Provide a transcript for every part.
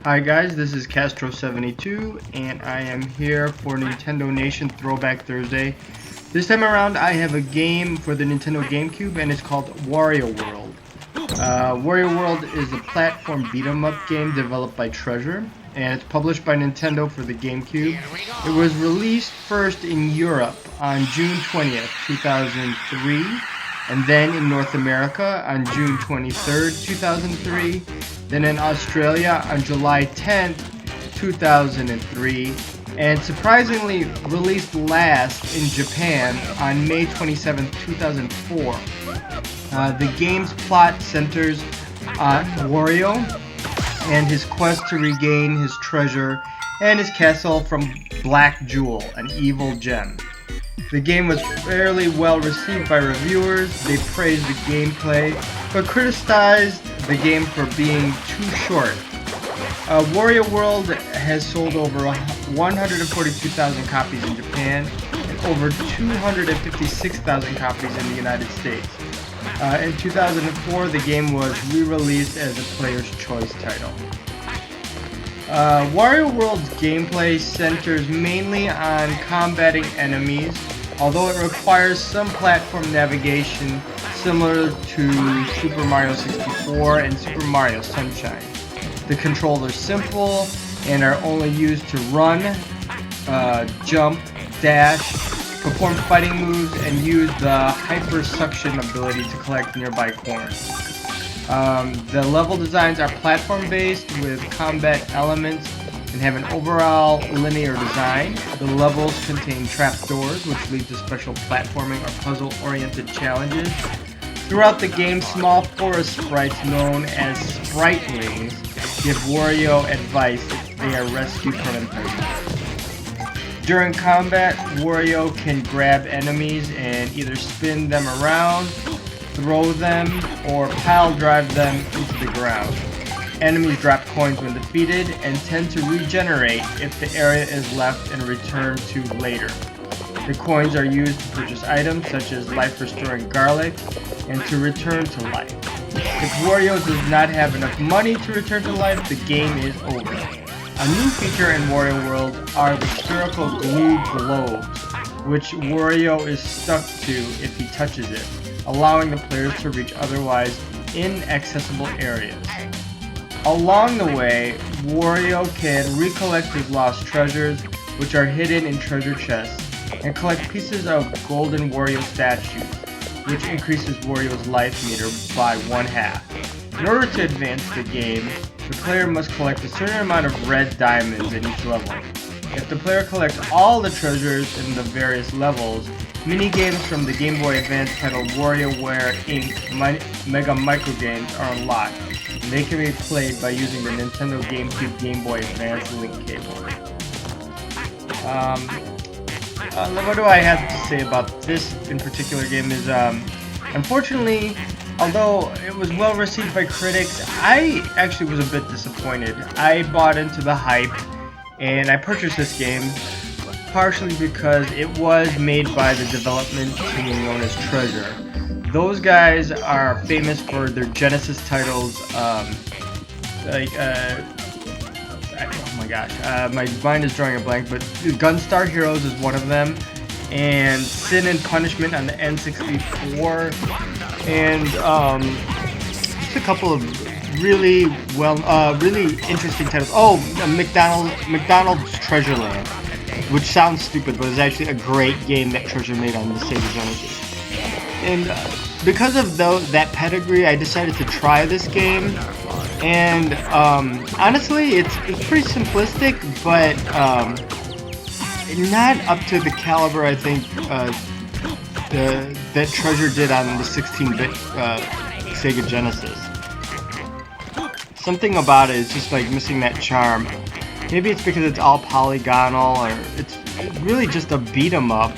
Hi guys, this is Castro72 and I am here for Nintendo Nation Throwback Thursday. This time around I have a game for the Nintendo Gamecube and it's called Wario World. Wario World is a platform beat-em-up game developed by Treasure and it's published by Nintendo for the Gamecube. It was released first in Europe on June 20th, 2003 and then in North America on June 23rd, 2003. Then in Australia on July 10th, 2003, and surprisingly released last in Japan on May 27th, 2004. The game's plot centers on Wario and his quest to regain his treasure and his castle from Black Jewel, an evil gem. The game was fairly well received by reviewers. They praised the gameplay, but criticized the game for being too short. Wario World has sold over 142,000 copies in Japan and over 256,000 copies in the United States. In 2004, the game was re-released as a player's choice title. Wario World's gameplay centers mainly on combating enemies, although it requires some platform navigation similar to Super Mario 64 and Super Mario Sunshine. The controls are simple and are only used to run, jump, dash, perform fighting moves, and use the Hyper Suction ability to collect nearby coins. The level designs are platform-based with combat elements and have an overall linear design. The levels contain trapdoors, which lead to special platforming or puzzle-oriented challenges. Throughout the game, small forest sprites known as Spritelings give Wario advice if they are rescued from an enemy. During combat, Wario can grab enemies and either spin them around, throw them, or pile drive them into the ground. Enemies drop coins when defeated and tend to regenerate if the area is left and returned to later. The coins are used to purchase items such as life-restoring garlic and to return to life. If Wario does not have enough money to return to life, the game is over. A new feature in Wario World are the spherical glue globes, which Wario is stuck to if he touches it, allowing the players to reach otherwise inaccessible areas. Along the way, Wario can recollect his lost treasures, which are hidden in treasure chests, and collect pieces of golden Wario statues, which increases Wario's life meter by 1/2. In order to advance the game, the player must collect a certain amount of red diamonds in each level. If the player collects all the treasures in the various levels, mini-games from the Game Boy Advance titled WarioWare Inc. Mega Micro Games are unlocked, and they can be played by using the Nintendo GameCube Game Boy Advance link cable. What do I have to say about this in particular game is, unfortunately, although it was well received by critics, I actually was a bit disappointed. I bought into the hype, and I purchased this game partially because it was made by the development team known as Treasure. Those guys are famous for their Genesis titles, oh my gosh, my mind is drawing a blank, but Gunstar Heroes is one of them, and Sin and Punishment on the N64, and just a couple of really interesting titles. Oh, McDonald's Treasureland, which sounds stupid, but it's actually a great game that Treasure made on the Sega Genesis. And because of that pedigree, I decided to try this game. And honestly, it's pretty simplistic, but not up to the caliber I think that Treasure did on the 16-bit Sega Genesis. Something about it is just like missing that charm. Maybe it's because it's all polygonal, or it's really just a beat 'em up,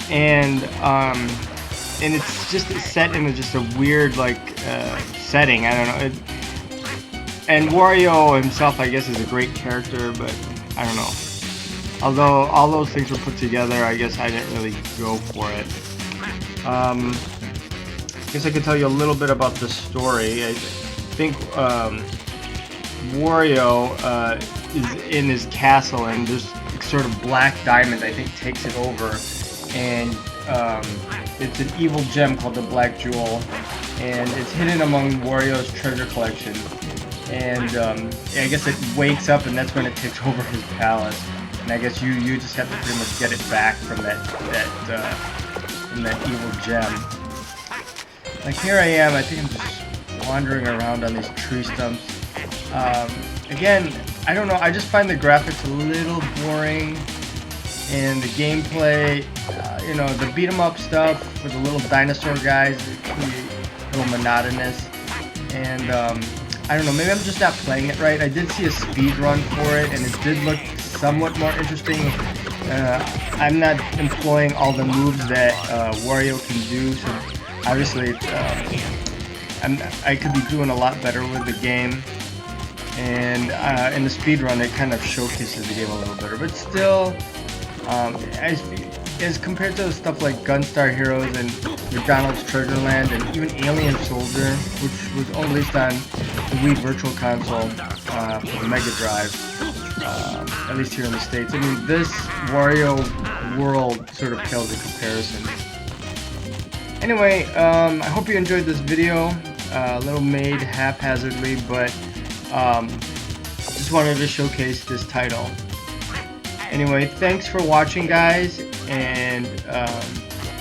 and it's just set in just a weird setting. I don't know. And Wario himself, I guess, is a great character, but I don't know. Although all those things were put together, I guess I didn't really go for it. I guess I could tell you a little bit about the story. I think Wario is in his castle, and this sort of black diamond, I think, takes it over, and it's an evil gem called the Black Jewel, and it's hidden among Wario's treasure collection. And I guess it wakes up, and that's when it takes over his palace. And I guess you just have to pretty much get it back from that evil gem. Like here I am. I think I'm just wandering around on these tree stumps. Again, I don't know. I just find the graphics a little boring, and the gameplay, you know, the beat 'em up stuff with the little dinosaur guys, it's a little monotonous. And I don't know. Maybe I'm just not playing it right. I did see a speed run for it, and it did look somewhat more interesting. I'm not employing all the moves that Wario can do, so obviously I could be doing a lot better with the game. And in the speedrun, it kind of showcases the game a little better. But still, as compared to stuff like Gunstar Heroes and McDonald's Treasure Land and even Alien Soldier, which was released on the Wii Virtual Console for Mega Drive, at least here in the States. I mean, this Wario World sort of pales in comparison. Anyway, I hope you enjoyed this video. A little made haphazardly, but just wanted to showcase this title. Anyway, thanks for watching, guys, and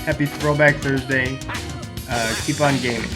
happy Throwback Thursday. Keep on gaming.